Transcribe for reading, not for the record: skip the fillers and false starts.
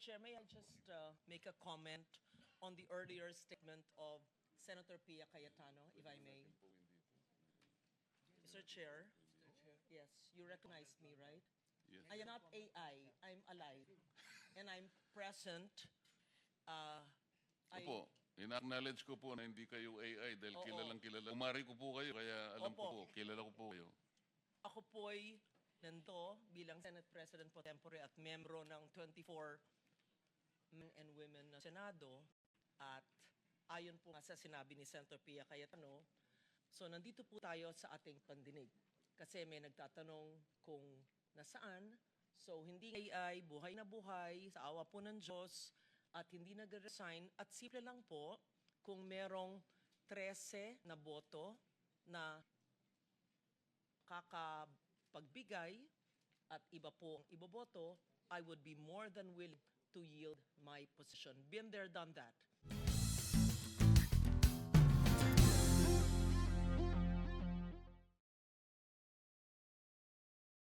Chair, may I just make a comment on the earlier statement of Senator Pia Cayetano, if I may? Mr. Chair, yes, you recognize me, right? Yes. I am not AI, I'm alive. And I'm present. Opo, ina-acknowledge ko po na hindi kayo AI dahil Oo. kilalang kilala. Umari ko po kayo, kaya alam ko po, Opo. kilala ko po kayo. Ako po'y nando bilang Senate President pro tempore at membro ng 24 men and women na Senado. At ayon po nga sa sinabi ni Senator Pia Cayetano, so nandito po tayo sa ating pandinig. Kasi may nagtatanong kung nasaan. So hindi AI, buhay na buhay, sa awa po ng Diyos, at hindi nag-resign. At simple lang po, kung merong 13 na boto na kakapagbigay at iba po ang iboboto, I would be more than willing to yield my position. Been there, done that.